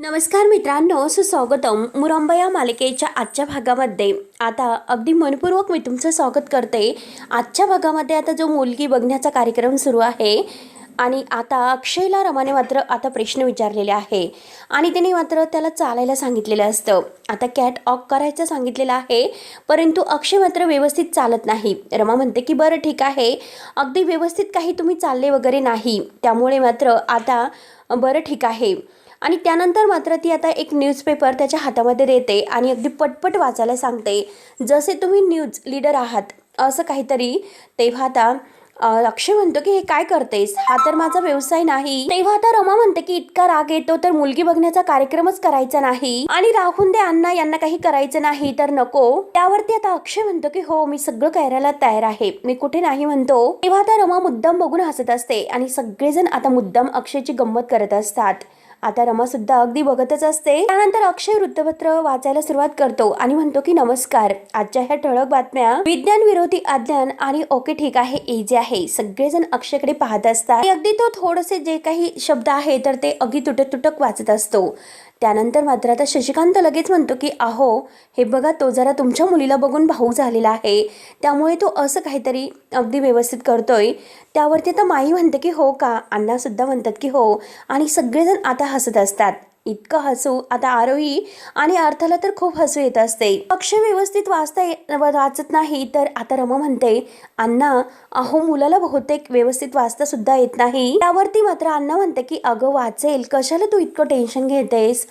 नमस्कार मित्रांनो, सुस्वागतम. मुरंबा या मालिकेच्या आजच्या भागामध्ये आता अगदी मनपूर्वक मी तुमचं स्वागत करते. आजच्या भागामध्ये आता जो मुलगी बघण्याचा कार्यक्रम सुरू आहे आणि आता अक्षयला रमाने मात्र आता प्रश्न विचारलेले आहे आणि त्याने मात्र त्याला चालायला सांगितलेलं असतं. आता कॅट ऑक करायचं सांगितलेलं आहे, परंतु अक्षय मात्र व्यवस्थित चालत नाही. रमा म्हणते की बरं ठीक आहे, अगदी व्यवस्थित काही तुम्ही चालले वगैरे नाही, त्यामुळे मात्र आता बरं ठीक आहे. आणि त्यानंतर मात्र ती आता एक न्यूजपेपर त्याच्या हातामध्ये देते आणि अगदी पटपट वाचायला सांगते, जसे तुम्ही न्यूज लीडर आहात असं काहीतरी. तेव्हा आता अक्षय म्हणतो की हे काय करतेस, हा तर माझा व्यवसाय नाही. तेव्हा आता रमा म्हणते की इतका राग येतो तर मुलगी बघण्याचा कार्यक्रमच करायचा नाही आणि राहून दे अण्णा, यांना काही करायचं नाही तर नको. त्यावरती आता अक्षय म्हणतो की हो, मी सगळं करायला तयार आहे, मी कुठे नाही म्हणतो. तेव्हा आता रमा मुद्दाम बघून हसत असते आणि सगळेजण आता मुद्दाम अक्षयची गंमत करत असतात. आता रमा सुद्धा अगदी बघतच असते. त्यानंतर अक्षय वृत्तपत्र वाचायला सुरुवात करतो आणि म्हणतो की नमस्कार, आजच्या ह्या ठळक बातम्या. विज्ञान विरोधी अज्ञान आणि ओके ठीक आहे इझी आहे. सगळेजण अक्षयकडे पाहत असतात. अगदी तो थोडेसे जे काही शब्द आहे तर ते अगदी तुटक तुटक वाचत असतो. त्यानंतर मात्र आता शशिकांत लगेच म्हणतो की अहो हे बघा, तो जरा तुमच्या मुलीला बघून भावूक झालेला आहे, त्यामुळे तो असं काहीतरी अगदी व्यवस्थित करतोय. त्यावरती आता माई म्हणते की हो का, अण्णा सुद्धा म्हणतात की हो आणि सगळेजण आता हसत असतात. इतकं हसू आता आरोही आणि अर्थाला तर खूप हसू येत असते. अक्षय व्यवस्थित वाचत नाही तर आता रमा म्हणते अण्णा, अहो मुलाला बहुतेक व्यवस्थित वाचता सुद्धा येत नाही. त्यावरती मात्र अण्णा म्हणते की अगं वाचेल, कशाला तू इतकं टेन्शन घेतेस.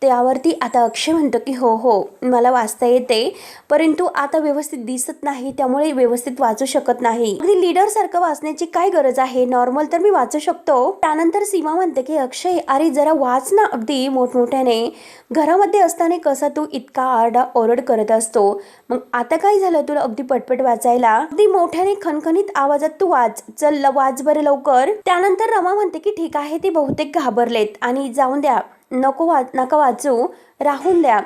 त्यावरती आता अक्षय म्हणतो की हो हो, मला वाचता येते, परंतु आता व्यवस्थित दिसत नाही, त्यामुळे व्यवस्थित वाचू शकत नाही. अगदी लीडर सारखं वाचण्याची काय गरज आहे, नॉर्मल तर मी वाचू शकतो. त्यानंतर सीमा म्हणते की अक्षय अरे जरा वाच ना अगदी मोठमोठ्याने, घरामध्ये असताना कसा तू इतका आरडा ओरड करत असतो, मग आता काय झालं तुला अगदी पटपट वाचायला. अगदी मोठ्याने खणखणीत आवाजात तू वाच, चल वाच बरं लवकर. त्यानंतर रमा म्हणते की ठीक आहे, ते बहुतेक घाबरलेत आणि जाऊन द्या, नका वाचू, राहून द्या.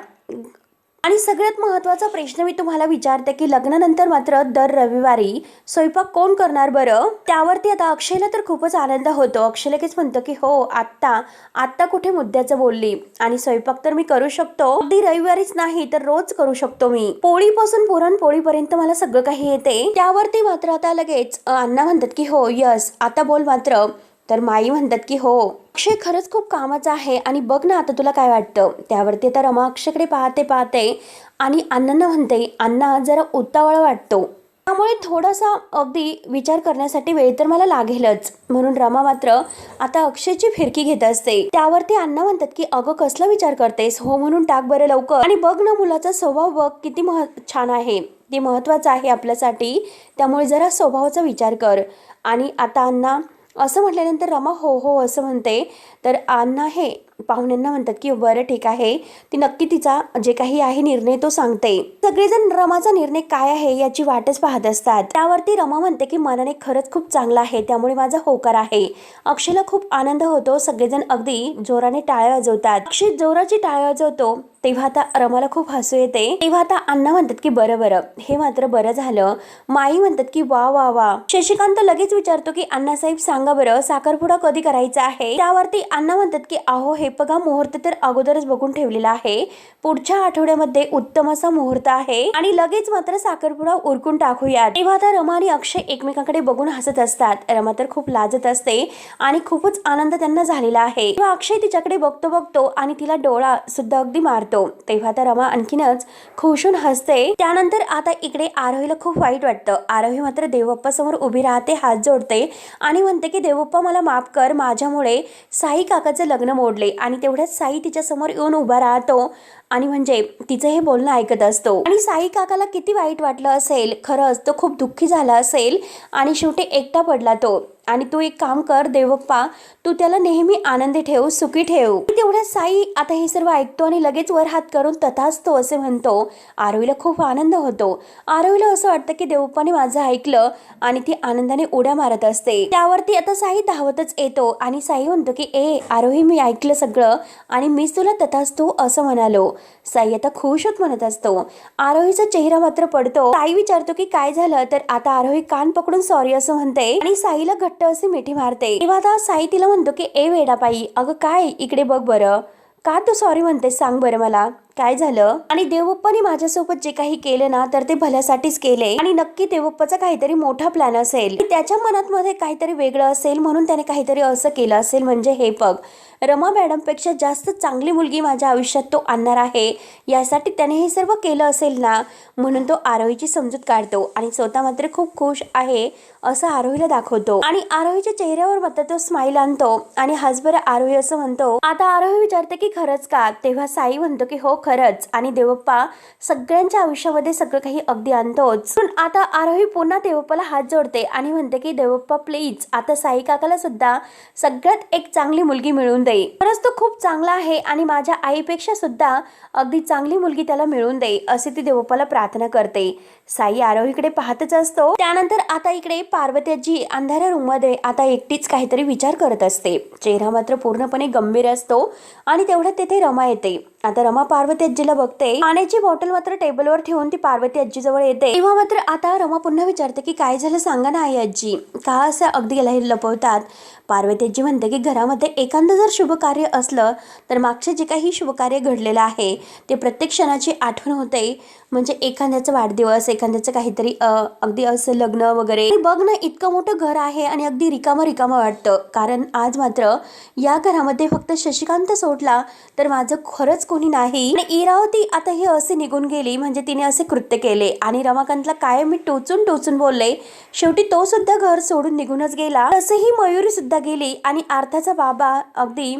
आणि सगळ्यात महत्त्वाचा प्रश्न मी तुम्हाला विचारते की लग्नानंतर मात्र दर रविवारी स्वयंपाक कोण करणार बरं. त्यावरती आता अक्षयला तर खूपच आनंद होतो. अक्षय लगेच म्हणतो की हो, आत्ता कुठे मुद्द्याचं बोलली, आणि स्वयंपाक तर मी करू शकतो, अगदी रविवारीच नाही तर रोज करू शकतो मी. पोळीपासून पुरणपोळीपर्यंत मला सगळं काही येते. त्यावरती मात्र आता लगेच अण्णा म्हणतात की हो यस, आता बोल मात्र. तर माई म्हणतात की हो, अक्षय खरंच खूप कामाचं आहे आणि बघ ना आता तुला काय वाटतं. त्यावरती आता रमा अक्षयकडे पाहते आणि अण्णांना म्हणते अण्णा जरा उतावळा वाटतो, त्यामुळे थोडासा अगदी विचार करण्यासाठी वेळ तर मला लागेलच. म्हणून रमा मात्र आता अक्षयची फिरकी घेत असते. त्यावरती अण्णा म्हणतात की अगं कसला विचार करतेस, हो म्हणून टाक बरं लवकर. आणि बघ ना मुलाचा स्वभाव बघ किती छान आहे, ते महत्त्वाचं आहे आपल्यासाठी, त्यामुळे जरा स्वभावाचा विचार कर. आणि आता अण्णा असं म्हटल्यानंतर रमा हो हो असं म्हणते. तर अण्णा हे पाहुण्यांना म्हणतात की बरं ठीक आहे, ती नक्की तिचा जे काही आहे निर्णय तो सांगते. सगळेजण रमाचा निर्णय काय आहे याची वाटच पाहत असतात. त्यावरती रमा म्हणते की मनाने खरंच खूप चांगला आहे, त्यामुळे माझा होकार आहे. अक्षयला खूप आनंद होतो. सगळेजण अगदी जोराने टाळ्या वाजवतात. अक्षय जोराची टाळ्या वाजवतो तेव्हा आता रमाला खूप हसू येते. तेव्हा आता अण्णा म्हणतात की बरं, हे मात्र बरं झालं. माई म्हणतात की वा वा वा. शशिकांत लगेच विचारतो की अण्णासाहेब सांगा बरं, साखरपुडा कधी करायचा आहे. त्यावरती अण्णा म्हणतात की अहो हे बघा, मुहूर्त तर अगोदरच बघून ठेवलेला आहे, पुढच्या आठवड्यामध्ये उत्तम असा मुहूर्त आहे आणि लगेच मात्र साखरपुडा उरकून टाकूयात. तेव्हा आता रमा आणि अक्षय एकमेकांकडे बघून हसत असतात. रमा तर खूप लाजत असते आणि खूपच आनंद त्यांना झालेला आहे. तेव्हा अक्षय तिच्याकडे बघतो आणि तिला डोळा सुद्धा अगदी मारतो. तेव्हा आता रमा आणखीनच खुशून हसते. त्यानंतर आता इकडे आरोहीला खूप वाईट वाटतं. आरोही मात्र देवबाप्पा समोर उभी राहते, हात जोडते आणि म्हणते की देवबाप्पा मला माफ कर, माझ्यामुळे साई काकाचं लग्न मोडले. आणि तेवढ्याच साई तिच्या समोर येऊन उभा राहतो आणि म्हणजे तिचं हे बोलणं ऐकत असतो. आणि साई काकाला किती वाईट वाटलं असेल, खरंच तो खूप दुःखी झाला असेल आणि शेवटी एकटा पडला तो. आणि तू एक काम कर देवबाप्पा, तू त्याला नेहमी आनंदी ठेव, सुखी ठेव. तेवढ्या साई आता हे सर्व ऐकतो आणि लगेच वर हात करून तथास्तु असे म्हणतो. आरोहीला खूप आनंद होतो. आरोहीला असं वाटतं की देवबाप्पाने माझं ऐकलं आणि ती आनंदाने उड्या मारत असते. त्यावरती आता साई धावतच येतो आणि साई म्हणतो की ए आरोही, मी ऐकलं सगळं आणि मीच तुला तथास्तु असं म्हणालो. साई आता खुश होत म्हणत असतो. आरोहीचा चेहरा मात्र पडतो. साई विचारतो की काय झालं. तर आता आरोही कान पकडून सॉरी असं म्हणते आणि साईला घट्ट असे मिठी मारते. तेव्हा आता साई तिला म्हणतो की ए वेडापाई, अगं काय, इकडे बघ बरं, का तू सॉरी म्हणतेस सांग बरं मला, काय झालं? आणि देवप्पाने माझ्यासोबत जे काही केलं ना तर ते भल्यासाठीच केले आणि नक्की देवप्पाचा काहीतरी मोठा प्लॅन असेल, त्याच्या मनात मध्ये काहीतरी वेगळं असेल म्हणून त्याने काहीतरी असं केलं असेल. म्हणजे हे बघ, रमा मॅडम पेक्षा जास्त चांगली मुलगी माझ्या आयुष्यात तो आणणार आहे, यासाठी त्याने हे सर्व केलं असेल ना, म्हणून तो आरोहीची समजूत काढतो आणि स्वतः मात्र खूप खुश आहे असं आरोहीला दाखवतो आणि आरोहीच्या चेहऱ्यावर मात्र तो स्माइल आणतो आणि हस बरं आरोही असं म्हणतो. आता आरोही विचारते की खरंच का? तेव्हा साई म्हणतो की हो खरंच, आणि देवप्पा सगळ्यांच्या आयुष्यामध्ये सगळं काही अगदी आणतोच. पण आता आरोही पुन्हा देवप्पाला हात जोडते आणि म्हणते की देवप्पा प्लीज आता साई काकाला सुद्धा सगळ्यात एक चांगली मुलगी मिळून दे. खरंच तो खूप चांगला आहे आणि माझ्या आईपेक्षा सुद्धा अगदी चांगली मुलगी त्याला मिळून दे असे ती देवप्पाला प्रार्थना करते. साई आरोहीकडे पाहतच असतो. त्यानंतर आता इकडे पार्वती आजी अंधाऱ्या रूम मध्ये आता एकटीच काहीतरी विचार करत असते. चेहरा मात्र पूर्णपणे गंभीर असतो आणि तेवढ्यात तेथे रमा येते. आता रमा पार्वती आजीला बघते. पाण्याची बॉटल मात्र टेबलवर ठेवून ती पार्वती आजी जवळ येते. तेव्हा मात्र आता रमा पुन्हा विचारते की काय झालं सांगा ना आई आजी, का असं अगदी याला लपवतात? पार्वती आजी म्हणते की घरामध्ये एखादं जर शुभ कार्य असलं तर मागचे जे काही शुभ कार्य घडलेलं आहे ते प्रत्येक क्षणाची आठवण होते. म्हणजे एखाद्याचा वाढदिवस, एखाद्याचं काहीतरी अगदी असं लग्न वगैरे. बघ ना, इतकं मोठं घर आहे आणि अगदी रिकामं रिकामं वाटतं. कारण आज मात्र या घरामध्ये फक्त शशिकांत सोडला तर माझं खरंच कोणी नाही. आणि इरावती आता हे असे निघून गेली, म्हणजे तिने असे कृत्य केले आणि रमाकांतला काय मी टोचून टोचून बोलले. शेवटी तो सुद्धा घर सोडून निघूनच गेला. तसेही मयुरी सुद्धा गेली आणि अर्थाचा बाबा अगदी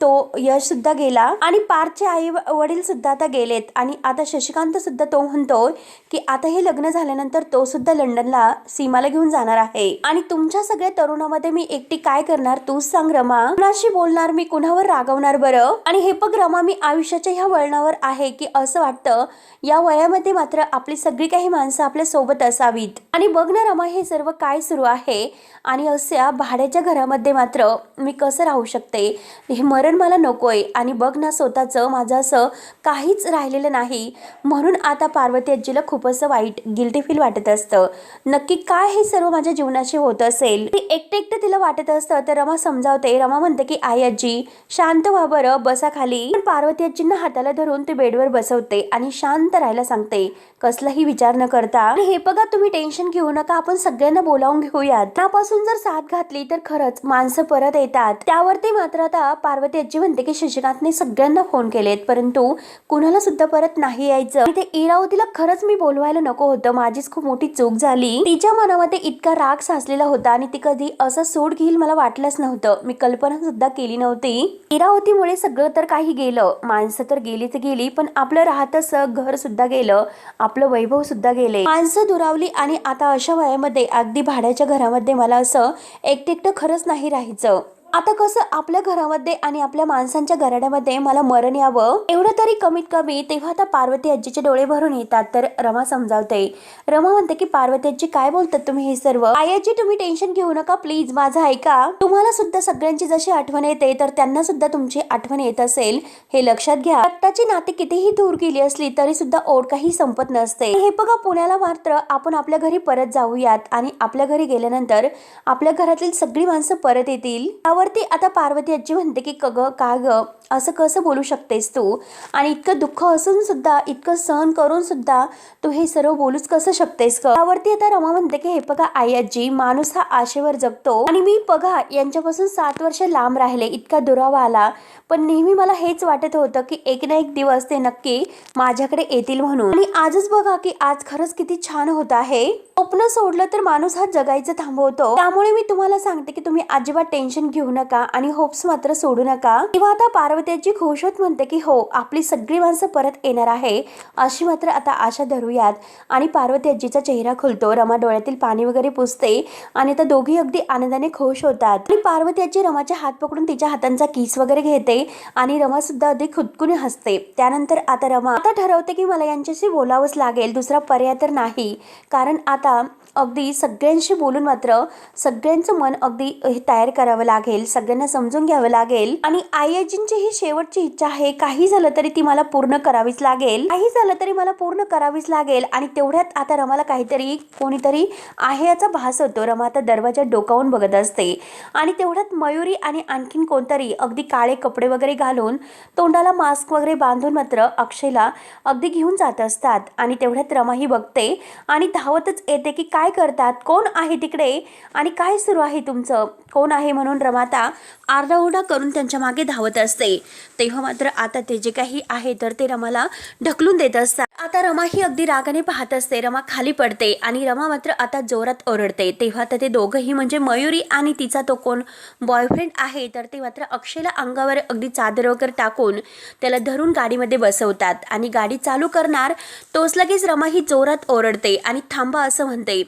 तो यश सुद्धा गेला आणि पार्थचे आई वडील सुद्धा आता गेलेत. आणि आता शशिकांत सुद्धा तो म्हणतो की आता हे लग्न झाल्यानंतर तो सुद्धा लंडनला सीमाला घेऊन जाणार आहे आणि तुमच्या सगळ्या तरुणामध्ये मी एकटी काय करणार तूच सांग रमा, कुणाशी बोलणार मी, कुणावर रागवणार बरं? आणि हे बघ रमा, मी आयुष्याच्या ह्या वळणावर आहे की असं वाटतं या वयामध्ये मात्र आपली सगळी काही माणसं आपल्या सोबत असावीत. आणि बघ ना रमा, हे सर्व काय सुरू आहे आणि अशा भाड्याच्या घरामध्ये मात्र मी कसं राहू शकते? हे मरण मला नकोय. आणि बघ ना, स्वतःचं माझं असं काहीच राहिलेलं नाही. म्हणून आता पार्वती आजीला खूप असं वाईट गिल्टी फील वाटत असतं. नक्की काय हे सर्व माझ्या जीवनाशी होत असेल ते एकटं तिला वाटत असतं. तर रमा समजावते. रमा म्हणते की आई आजी शांत व्हा बरं, बसा खाली. पण पार्वती आजींना हाताला धरून ते बेडवर बसवते आणि शांत राहायला सांगते, कसलाही विचार न करता. आणि हे बघा, तुम्ही टेन्शन घेऊ नका, आपण सगळ्यांना बोलावून घेऊयात. त्यापासून जर साथ घातली तर खरंच माणसं परत येतात. त्यावरती मात्र आता पार्वती आजी म्हणते की शशिकांतने सगळ्यांना फोन केलेत परंतु कुणाला सुद्धा परत नाही यायचं. ते इरावतीला खरंच मी बोलवायला नको होतं, माझीच खूप मोठी चूक झाली. तिच्या मनामध्ये इतका राग साचलेला होता आणि ती कधी असं सूड घेईल मला वाटलंच नव्हतं. मी कल्पना सुद्धा केली नव्हती. इरावतीमुळे सगळं तर काही गेलं, माणसं तर गेली तर गेली, पण आपलं राहतंसं घर सुद्धा गेलं, आपलं वैभव सुद्धा गेले, माणसं दुरावली. आणि आता अशा वयामध्ये अगदी भाड्याच्या घरामध्ये मला असं एकटं खरंच नाही राहायचं. आता कसं आपल्या घरामध्ये आणि आपल्या माणसांच्या घराण्यामध्ये मला मरण यावं एवढं तरी कमीत कमी. तेव्हा आता पार्वती आजीचे डोळे भरून येतात. तर रमा समजावते. रमा म्हणते की पार्वती आजी काय बोलतात तुम्ही हे सर्व? आई आजी तुम्ही टेन्शन घेऊ नका, प्लीज माझं ऐका. तुम्हाला सुद्धा सगळ्यांची जशी आठवण येते तर त्यांना सुद्धा तुमची आठवण येत असेल हे लक्षात घ्या. रक्ताची नाती कितीही दूर गेली असली तरी सुद्धा ओढ काही संपत नसते. हे बघा, पुण्याला मात्र आपण आपल्या घरी परत जाऊयात आणि आपल्या घरी गेल्यानंतर आपल्या घरातील सगळी माणसं परत येतील. वरती आता पार्वती आजी म्हणते की का ग असं कसं बोलू शकतेस तू? आणि इतकं दुःख असून सुद्धा, इतकं सहन करून सुद्धा तू हे सर्व बोलूच कसं शकतेस का? त्यावरती आता रमा म्हणते की हे बघा आई आजी, माणूस हा आशेवर जगतो आणि मी बघा यांच्यापासून 7 वर्ष लांब राहिले, इतका दुरावा आला, पण नेहमी मला हेच वाटत होतं की एक ना एक दिवस ते नक्की माझ्याकडे येतील म्हणून. आणि आजच बघा की आज खरंच किती छान होत आहे. स्वप्न सोडलं तर माणूस हा जगायचं थांबवतो. त्यामुळे मी तुम्हाला सांगते की तुम्ही अजिबात टेन्शन घेऊ नका आणि होप्स मात्र सोडू नका. तेव्हा आता पार्वती आजी खुश होत म्हणते की हो, आपली सगळी माणसं परत येणार आहे अशी मात्र आता आशा धरूयात. आणि पार्वती आजीचा चेहरा खुलतो. रमा डोळ्यातील पाणी वगैरे पुसते आणि आता दोघी अगदी आनंदाने खुश होतात. आणि पार्वती आजी रमाचे हात पकडून तिच्या हातांचा किस वगैरे घेते आणि रमा सुद्धा अगदी खुदकुने हसते. त्यानंतर आता रमा आता ठरवते की मला यांच्याशी बोलावंच लागेल, दुसरा पर्याय तर नाही. कारण आता अगदी सगळ्यांशी बोलून मात्र सगळ्यांचं मन अगदी तयार करावं लागेल. लागेल, सगळ्यांना समजून घ्यावं लागेल आणि आईजींची ही शेवटची इच्छा आहे. काही झालं तरी ती मला पूर्ण करावीच लागेल, काही झालं तरी मला पूर्ण करावीच लागेल. आणि तेवढ्यात आता रमाला काहीतरी कोणीतरी आहे याचा भास होतो. रमा आता दरवाजात डोकावून बघत असते आणि तेवढ्यात मयुरी आणि आणखीन कोणतरी अगदी काळे कपडे वगैरे घालून, तोंडाला मास्क वगैरे बांधून मात्र अक्षयला अगदी घेऊन जात असतात. आणि तेवढ्यात रमा ही बघते आणि धावतच येते की काय करतात, कोण आहे तिकडे आणि काय सुरू आहे तुमचं, कोण आहे म्हणून रमा आता आरडाओरडा करून त्यांच्या मागे धावत असते. तेव्हा मात्र आता ते जे काही आहे तर ते रमाला ढकलून देत असतात. आता रमा ही अगदी रागाने पाहत असते. रमा खाली पडते आणि रमा मात्र आता जोरात ओरडते. तेव्हा तर ते दोघंही म्हणजे मयुरी आणि तिचा तो कोण बॉयफ्रेंड आहे तर ते मात्र अक्षयला अंगावर अगदी चादर वगैरे टाकून त्याला धरून गाडीमध्ये बसवतात आणि गाडी चालू करणार तोच लगेच रमा ही जोरात ओरडते आणि थांबा असं म्हणते.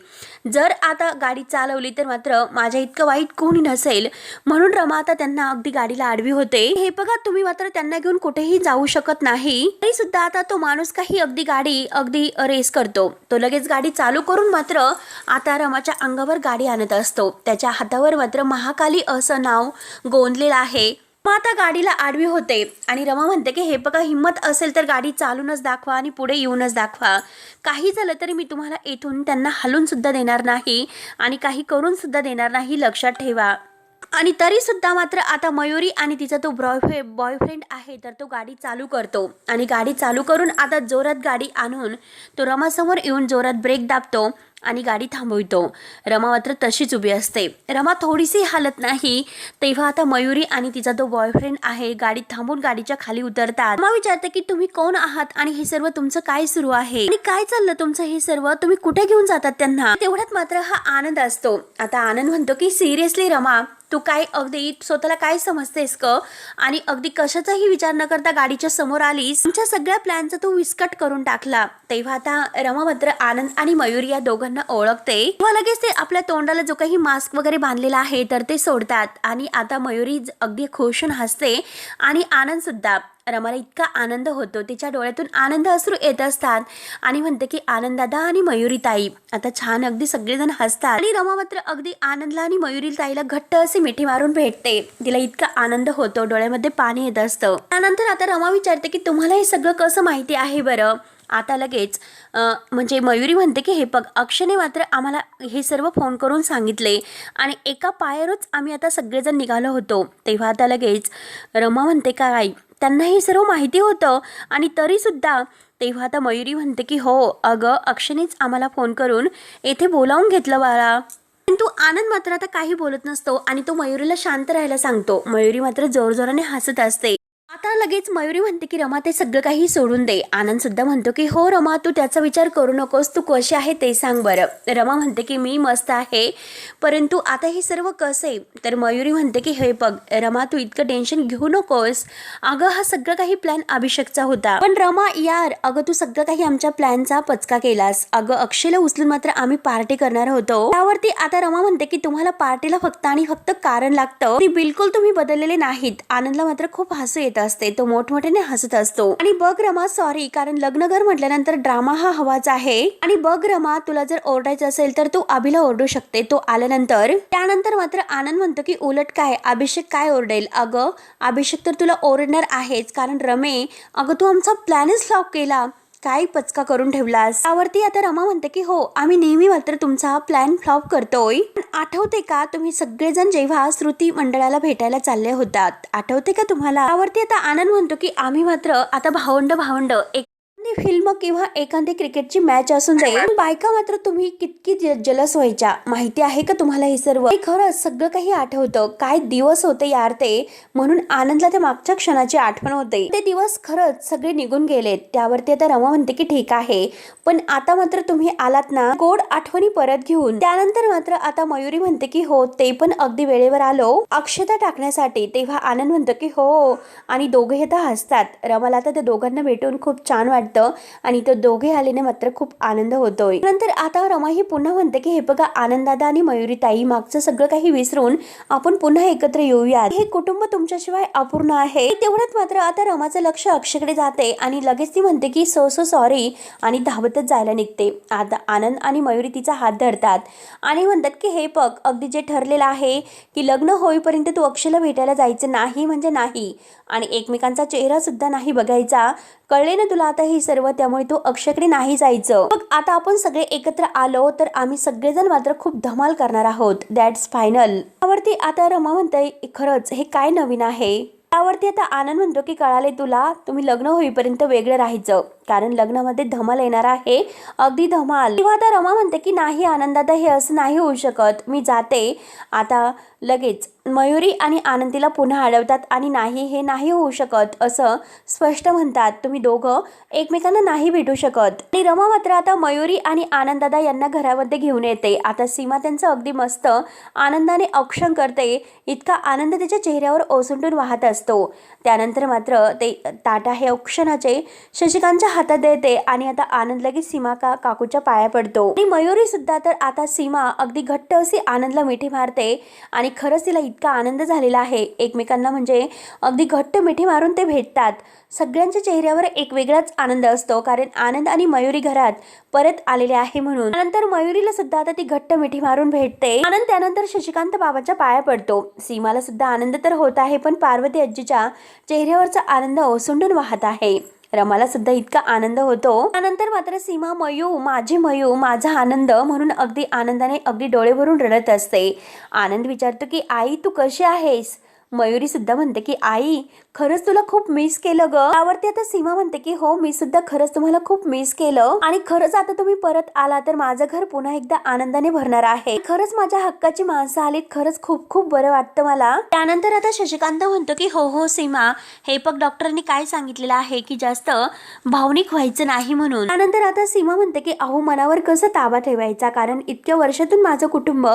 जर आता गाडी चालवली तर मात्र माझ्या इतकं वाईट कोणी नसेल, म्हणून रमा आता त्यांना अगदी गाडीला आडवी होते. हे बघा तुम्ही मात्र त्यांना घेऊन कुठेही जाऊ शकत नाही. तरी सुद्धा आता तो माणूस काही अगदी गाडी अगदी रेस करतो. तो लगेच गाडी चालू करून मात्र आता रमाच्या अंगावर गाडी आणत असतो. त्याच्या हातावर मात्र महाकाली असं नाव गोंदलेलं आहे. मग आता गाडीला आडवी होते आणि रमा म्हणते की हे बघा, हिम्मत असेल तर गाडी चालूनच दाखवा आणि पुढे येऊनच दाखवा. काही झालं तरी मी तुम्हाला इथून त्यांना हलून सुद्धा देणार नाही आणि काही करून सुद्धा देणार नाही, लक्षात ठेवा. आणि तरी सुद्धा मात्र आता मयुरी आणि तिचा तो बॉयफ्रेंड आहे तर तो गाडी चालू करतो आणि गाडी चालू करून आता जोरात गाडी आणून तो रमासमोर येऊन जोरात ब्रेक दाबतो आणि गाडी थांबवितो. रमा मात्र तशीच उभी असते. रमा थोडीशी हालत नाही. तेव्हा आता मयुरी आणि तिचा तो बॉयफ्रेंड आहे गाडी थांबून गाडीच्या खाली उतरतात. रमा विचारते की तुम्ही कोण आहात आणि हे सर्व तुमचं काय सुरू आहे आणि काय चाललं तुमचं हे सर्व, तुम्ही कुठे घेऊन जातात त्यांना. तेवढ्यात मात्र हा आनंद असतो. आता आनंद म्हणतो की सिरियसली रमा, तू काय अगदी स्वतःला काय समजतेस क आणि अगदी कशाचाही विचार न करता गाडीच्या समोर आलीस, तुमच्या सगळ्या प्लॅनचा तू विस्कट करून टाकला. तेव्हा आता रमा मात्र आनंद आणि मयुरी या दोघांना ओळखते. तेव्हा लगेच ते आपल्या तोंडाला जो काही मास्क वगैरे बांधलेला आहे तर ते सोडतात आणि आता मयुरी अगदी खुश होऊन हसते आणि आनंद सुद्धा. रमाला इतका आनंद होतो, तिच्या डोळ्यातून आनंद अश्रू येत असतात आणि म्हणते की आनंद दादा आणि मयुरी ताई आता छान अगदी सगळेजण हसतात. आणि रमा मात्र अगदी आनंदला आणि मयुरी ताईला घट्ट असे मिठी मारून भेटते. तिला इतका आनंद होतो, डोळ्यामध्ये पाणी येत असतं. त्यानंतर आता रमा विचारते की तुम्हाला हे सगळं कसं माहिती आहे बरं. आता लगेच म्हणजे मयुरी म्हणते की हे बघ, अक्षयने मात्र आम्हाला हे सर्व फोन करून सांगितले आणि एका पायावरच आम्ही आता सगळेजण निघालो होतो. तेव्हा आता लगेच रमा म्हणते काय त्यांना हे सर्व माहिती होतं आणि तरीसुद्धा. तेव्हा आता मयुरी म्हणते की हो अगं, अक्षयनेच आम्हाला फोन करून येथे बोलावून घेतलं बाळा. परंतु आनंद मात्र आता काही बोलत नसतो आणि तो मयुरीला शांत राहायला सांगतो. मयुरी मात्र जोरजोराने हसत असते. आता लगेच मयुरी म्हणते की रमा ते सगळं काही सोडून दे. आनंद सुद्धा म्हणतो की हो रमा, तू त्याचा विचार करू नकोस, तू कशी आहे ते सांग बरं. रमा म्हणते की मी मस्त आहे, परंतु आता हे सर्व कसं आहे. तर मयुरी म्हणते की हे बघ रमा, तू इतकं टेन्शन घेऊ नकोस. अगं हा सगळं काही प्लॅन अभिषेकचा होता. पण रमा यार, अगं तू सगळं काही आमच्या प्लॅनचा पचका केलास. अगं अक्षयला उचलून मात्र आम्ही पार्टी करणार होतो. त्यावरती आता रमा म्हणते की तुम्हाला पार्टीला फक्त आणि फक्त कारण लागतं, ती बिलकुल तुम्ही बदललेले नाहीत. आनंदला मात्र खूप हसू येतं असते. तो मोठमोठ्याने हसत असतो आणि बघ रमा, सॉरी, कारण लग्नघर म्हटल्यानंतर ड्रामा हा हवाच आहे. आणि बघ रमा, तुला जर ओरडायचं असेल तर तू अभिला ओरडू शकते, तो आल्यानंतर. त्यानंतर मात्र आनंद म्हणतो की उलट काय, अभिषेक काय ओरडेल. अगं अभिषेक तर तुला ओरडणार आहेच, कारण रमे अगं तू आमचा प्लॅनच फ्लॉप केला, काय पचका करून ठेवलास. त्यावरती आता रमा म्हणते की हो, आम्ही नेहमी मात्र तुमचा प्लॅन फ्लॉप करतोय. आठवते का तुम्ही सगळेजण जेव्हा श्रुती मंडळाला भेटायला चालले होतात, आठवते का तुम्हाला. त्यावरती आता आनंद म्हणतो की आम्ही मात्र आता भावंड एखादी फिल्म किंवा एखादी क्रिकेटची मॅच असून जाईल, बायका मात्र तुम्ही कितकी जलस व्हायच्या माहिती आहे का तुम्हाला. हे सर्व खरंच सगळं काही आठवतं. काय दिवस होते यार ते, म्हणून आनंदला त्या मागच्या क्षणाची आठवण होते. ते दिवस खरंच सगळे निघून गेलेत. त्यावरती आता रमा म्हणते की ठीक आहे, पण आता मात्र तुम्ही आलात ना गोड आठवणी परत घेऊन. त्यानंतर मात्र आता मयुरी म्हणते की हो, ते पण अगदी वेळेवर आलो अक्षता टाकण्यासाठी. तेव्हा आनंद म्हणतो की हो आणि दोघे आता हसतात. रमाला आता त्या दोघांना भेटून खूप छान वाटतं. येतं आणि तो दोघे आलेने मात्र खूप आनंद होतोय. नंतर आता रमा ही पुन्हा म्हणते की हे बघा आनंददादा आणि मयुरी ताई, मागचं सगळं काही विसरून आपण पुन्हा एकत्र येऊयात. हे कुटुंब तुमच्याशिवाय अपूर्ण आहे. तेवढ्यात मात्र आता रमाचं लक्ष अक्षयकडे जाते आणि लगेच ती म्हणते की सो सॉरी आणि धावतच जायला निघते. आता आनंद आणि मयुरी तिचा हात धरतात आणि म्हणतात की हे बघ, अगदी जे ठरलेलं आहे की लग्न होईपर्यंत तू अक्षयला भेटायला जायचं नाही म्हणजे नाही आणि एकमेकांचा चेहरा सुद्धा नाही बघायचा. कळले ना तुला आता हे सर्व, त्यामुळे तू अक्षयकडे नाही जायचं. मग आता आपण सगळे एकत्र आलो तर आम्ही सगळेजण मात्र खूप धमाल करणार आहोत. That's final. त्यावरती आता रमा म्हणते खरंच हे काय नवीन आहे. त्यावरती आता आनंद म्हणतो की कळाले तुला, तुम्ही लग्न होईपर्यंत वेगळं राहायचं कारण लग्नामध्ये धमाल येणार आहे, अगदी धमाल. तेव्हा आता रमा म्हणते की नाही आनंदादा, हे असं नाही होऊ शकत, मी जाते आता लगेच. मयुरी आणि आनंदीला पुन्हा अडवतात आणि नाही हे नाही होऊ शकत असं स्पष्ट म्हणतात. तुम्ही दोघं एकमेकांना नाही भेटू शकत. आणि रमा मात्र आता मयुरी आणि आनंददादा यांना घरामध्ये घेऊन येते. आता सीमा त्यांचं अगदी मस्त आनंदाने औक्षण करते. इतका आनंद तिच्या चेहऱ्यावर ओसंडून वाहत असतो. त्यानंतर मात्र ते ताट आहे औक्षणाचे शशिकांतच्या हातात देते आणि आता आनंद लगेच सीमा काकूच्या पाया पडतो. आणि मयुरी सुद्धा तर आता सीमा अगदी घट्ट अशी आनंदला मिठी मारते आणि खरंच तिला इतका आनंद झालेला आहे एकमेकांना, म्हणजे अगदी घट्ट मिठी मारून ते भेटतात. सगळ्यांच्या चेहऱ्यावर एक वेगळाच आनंद असतो कारण आनंद आणि मयुरी घरात परत आलेले आहे म्हणून. त्यानंतर मयुरीला सुद्धा आता ती घट्ट मिठी मारून भेटते. आनंद त्यानंतर शशिकांत बाबाच्या पाया पडतो. सीमाला सुद्धा आनंद तर होत आहे पण पार्वती आजीच्या चेहऱ्यावरचा आनंद ओसंडून वाहत आहे. रमाला सुद्धा इतका आनंद होतो. त्यानंतर मात्र सीमा मयू, माझी मयू, माझा आनंद म्हणून अगदी आनंदाने अगदी डोळे भरून रडत असते. आनंद विचारतो की आई तू कशी आहेस. मयुरी सुद्धा म्हणते की आई खरंच तुला खूप मिस केलं ग. त्यावरती आता सीमा म्हणते की हो मी सुद्धा खरंच तुम्हाला खूप मिस केलं आणि खरंच आता तुम्ही परत आला तर माझं घर पुन्हा एकदा आनंदाने भरणार आहे. खरंच माझ्या हक्काची माणसं आलीत, खरंच खूप खूप बरं वाटतं मला. त्यानंतर आता शशिकांत म्हणतो की हो हो सीमा, हे बघ डॉक्टरांनी काय सांगितलेलं आहे की जास्त भावनिक व्हायचं नाही म्हणून. त्यानंतर आता सीमा म्हणते की अहो मनावर कसं ताबा ठेवायचा, कारण इतक्या वर्षातून माझं कुटुंब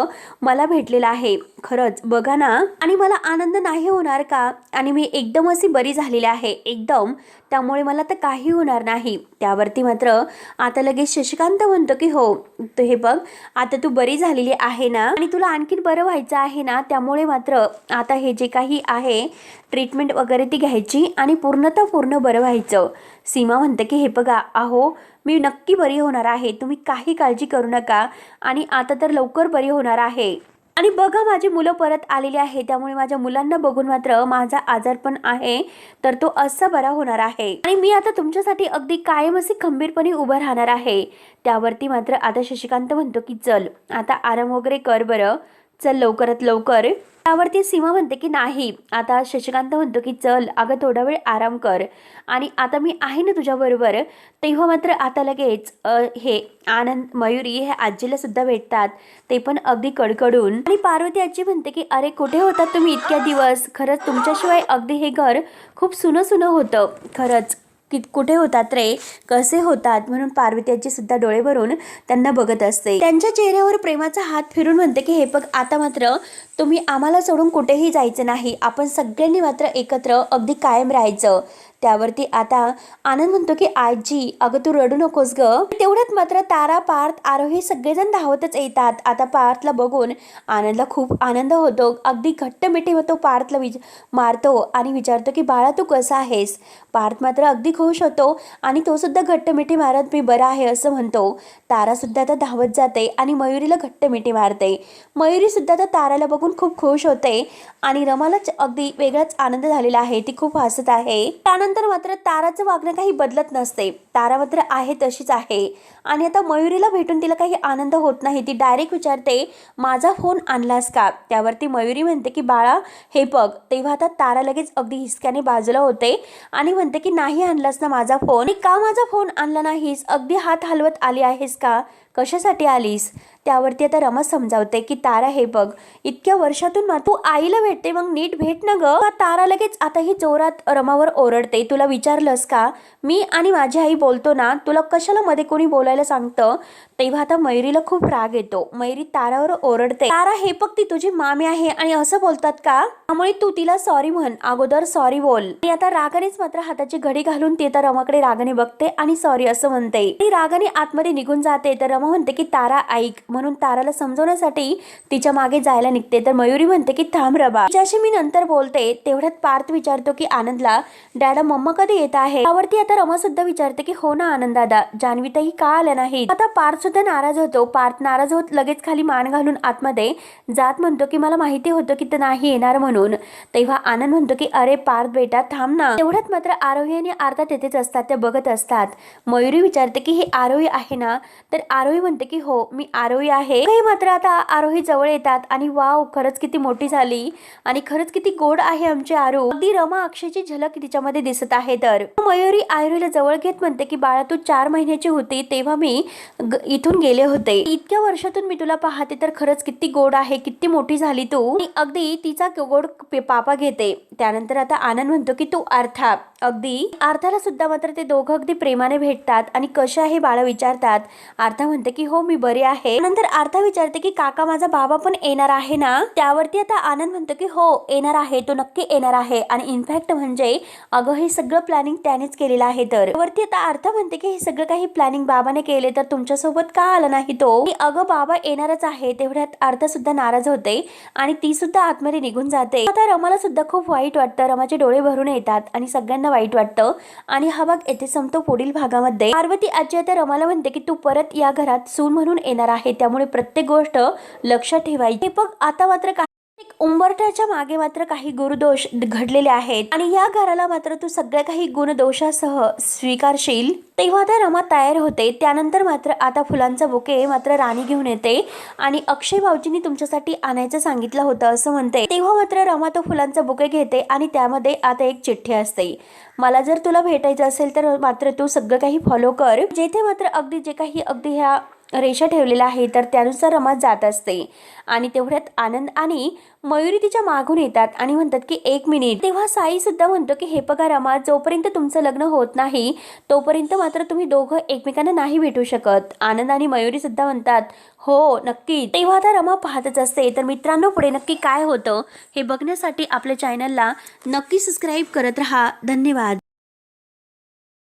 मला भेटलेलं आहे. खरंच बघा ना, आणि मला आनंद नाही होणार का, आणि मी एकदम अशी बरी झालेली आहे एकदम, त्यामुळे मला तर काही होणार नाही. त्यावरती मात्र आता लगेच शशिकांत म्हणतो की हो तू हे बघ आता तू बरी झालेली आहे ना आणि तुला आणखीन बरं व्हायचं आहे ना, त्यामुळे मात्र आता हे जे काही आहे ट्रीटमेंट वगैरे ती घ्यायची आणि पूर्ण बरं व्हायचं. सीमा म्हणते की हे बघा अहो मी नक्की बरी होणार आहे, तुम्ही काही काळजी करू नका आणि आता तर लवकर बरी होणार आहे. आणि बघा माझी मुलं परत आलेली आहे, त्यामुळे माझ्या मुलांना बघून मात्र माझा आजारपण आहे तर तो असा बरा होणार आहे आणि मी आता तुमच्यासाठी अगदी कायम असे खंबीरपणे उभं राहणार आहे. त्यावरती मात्र आता शशिकांत म्हणतो की चल आता आराम वगैरे कर बरं, चल लवकरात लवकर. त्यावरती सीमा म्हणते की नाही. आता शशिकांत म्हणतो की चल अगं थोडा वेळ आराम कर आणि आता मी आहे ना तुझ्याबरोबर. तेव्हा मात्र आता लगेच हे आनंद मयुरी हे आजीला सुद्धा भेटतात, ते पण अगदी कडकडून. आणि पार्वती आजी म्हणते की अरे कुठे होतात तुम्ही इतक्या दिवस, खरंच तुमच्याशिवाय अगदी हे घर खूप सुनं होतं, खरंच कुठे होतात रे, कसे होतात, म्हणून पार्वती आजी सुद्धा डोळे भरून त्यांना बघत असते. त्यांच्या चेहऱ्यावर प्रेमाचा हात फिरून म्हणते की हे बघ आता मात्र तुम्ही आम्हाला सोडून कुठेही जायचं नाही, आपण सगळ्यांनी मात्र एकत्र अगदी कायम राहायचं. त्यावरती आता आनंद म्हणतो की आजी अगं तू रडू नकोस ग. तेवढ्यात मात्र तारा, पार्थ, आरोही सगळेजण धावतच येतात. आता पार्थला बघून आनंदला खूप आनंद होतो. अगदी घट्ट मिठी होतो, पार्थला मारतो आणि विचारतो की बाळा तू कसा आहेस. पार्थ मात्र अगदी खुश होतो आणि तो सुद्धा घट्ट मिठी मारत मी बरा आहे असं म्हणतो. तारा सुद्धा आता धावत जाते आणि मयुरीला घट्ट मिठी मारते. मयुरी सुद्धा आता ताराला बघून खूप खुश होते आणि रमाला अगदी वेगळाच आनंद झालेला आहे, ती खूप हसत आहे. त्यानंतर मात्र ताराचं वागणं काही बदलत नसते, तारा मात्र आहे तशीच आहे. आणि आता मयुरीला भेटून तिला काही आनंद होत नाही. ती डायरेक्ट विचारते माझा फोन आणलास का. त्यावरती मयुरी म्हणते की बाळा हे बघ. तेव्हा आता तारा लगेच अगदी हिसक्याने बाजूला होते आणि म्हणते की नाही आणलास ना माझा फोन, का माझा फोन आणला नाहीस, अगदी हात हलवत आली आहेस का, कशासाठी आलीस? त्यावरती आता रमा समजावते की तारा हे बघ, इतक्या वर्षातून तू आईला भेटते, मग नीट भेट ना ग. तारा लगेच आता ही जोरात रमावर ओरडते, तुला विचारलंस का? मी आणि माझी आई बोलतो ना, तुला कशाला मध्ये कोणी बोलायला सांगतं? तेव्हा आता मयुरीला खूप राग येतो. मयुरी तारावर ओरडते, तारा हे बघ, ती तुझी मामी आहे आणि असं बोलतात का? त्यामुळे तू तिला सॉरी म्हण, अगोदर सॉरी बोल. आणि आता रागानेच मात्र हाताची घडी घालून ती आता रमाकडे रागाने बघते आणि सॉरी असं म्हणते. ती रागाने आतमध्ये निघून जाते. तर रमा म्हणते की तारा ऐक, म्हणून ताराला समजवण्यासाठी तिच्या मागे जायला निघते. तर मयुरी म्हणते की थांब रमा, ज्याशी मी नंतर बोलते. तेवढ्यात पार्थ विचारतो की आनंदला, डॅडा मम्मा कधी येत आहे? त्यावरती आता रमा सुद्धा विचारते की हो ना आनंद दादा, जान्हवीताई का आल्या नाहीत? आता पार्थ सुद्धा नाराज होतो. पार्थ नाराज होत लगेच खाली मान घालून आतमध्ये जात म्हणतो की मला माहिती होतं की ते नाही येणार म्हणून. तेव्हा आनंद म्हणतो की अरे पार्थ बेटा थांब ना. तेवढ्यात मात्र आरोही आणि आरता तेथेच असतात, त्या बघत असतात. मयुरी विचारते की हे आरोही आहे ना? तर आरोही म्हणते की हो मी आरोही आहे. काही मात्र आता आरोही जवळ येतात आणि वाव, खरंच किती मोठी झाली आणि खरंच किती गोड आहे आमची आरू. अगदी रमा अक्षयची झलक तिच्यामध्ये दिसत आहे. तर मयुरी आरोहीला जवळ घेत म्हणते की बाळा, तू 4 महिन्याची होती तेव्हा मी इथून गेले होते. इतक्या वर्षातून मी तुला पाहते, तर खरंच किती गोड आहे, किती मोठी झाली तू. अगदी तिचा गोड पापा घेते. त्यानंतर आता आनंद म्हणतो की तू अर्था, अगदी अर्थाला सुद्धा मात्र ते दोघं अगदी प्रेमाने भेटतात आणि कशा आहे बाळा विचारतात. अर्था म्हणते की हो मी बरी आहे. नंतर अर्था विचारते की काका माझा बाबा पण येणार आहे ना? त्यावरती आता आनंद म्हणतो की हो येणार आहे, तो नक्की येणार आहे आणि इनफॅक्ट म्हणजे अगं हे सगळं प्लॅनिंग त्यानेच केलेलं आहे. तर वरती आता अर्था म्हणते की हे सगळं काही प्लॅनिंग बाबाने केले, तर तुमच्यासोबत का आला नाही तो? अगं बाबा येणारच आहे. तेवढ्यात अर्था सुद्धा नाराज होते आणि ती सुद्धा आतमध्ये निघून जाते. आता रमाला सुद्धा खूप वाईट वाटतं. रमाचे डोळे भरून येतात आणि सगळ्यांना वाईट वाटतं आणि हा भाग येथे संपतो. पुढील भागामध्ये पार्वती आजी आता रमाला म्हणते की तू परत या घरात सून म्हणून येणार आहे, त्यामुळे प्रत्येक गोष्ट लक्षात ठेवायची. बघ आता मात्र उंबरठ्याच्या मागे मात्र काही गुरुदोष घडलेले आहेत आणि या घराला मात्र तू सगळ्या काही गुणदोषासह स्वीकारशील. तेव्हा आता रमा तयार होते. त्यानंतर मात्र आता फुलांचा बुके मात्र राणी घेऊन येते आणि अक्षय भाऊजींनी तुमच्यासाठी आणायचं सांगितलं होतं असं म्हणते. तेव्हा मात्र रमा तो फुलांचा बुके घेते आणि त्यामध्ये आता एक चिठ्ठी असते. मला जर तुला भेटायचं असेल तर मात्र तू सगळं काही फॉलो कर. जेथे मात्र अगदी जे काही अगदी ह्या रेषा ठेवलेल्या आहे तर त्यानुसार रमा जात असते आणि तेवढ्यात आनंद आणि मयुरी तिच्या मागून येतात आणि म्हणतात की 1 मिनिट. तेव्हा साई सुद्धा म्हणतो की हे बघा रमा, जोपर्यंत तुमचं लग्न होत नाही तोपर्यंत मात्र तुम्ही दोघं एकमेकांना नाही भेटू शकत. आनंद आणि मयुरी सुद्धा म्हणतात हो नक्की. तेव्हा आता रमा पाहतच असते. तर मित्रांनो, पुढे नक्की काय होतं हे बघण्यासाठी आपल्या चॅनलला नक्की सबस्क्राईब करत राहा. धन्यवाद.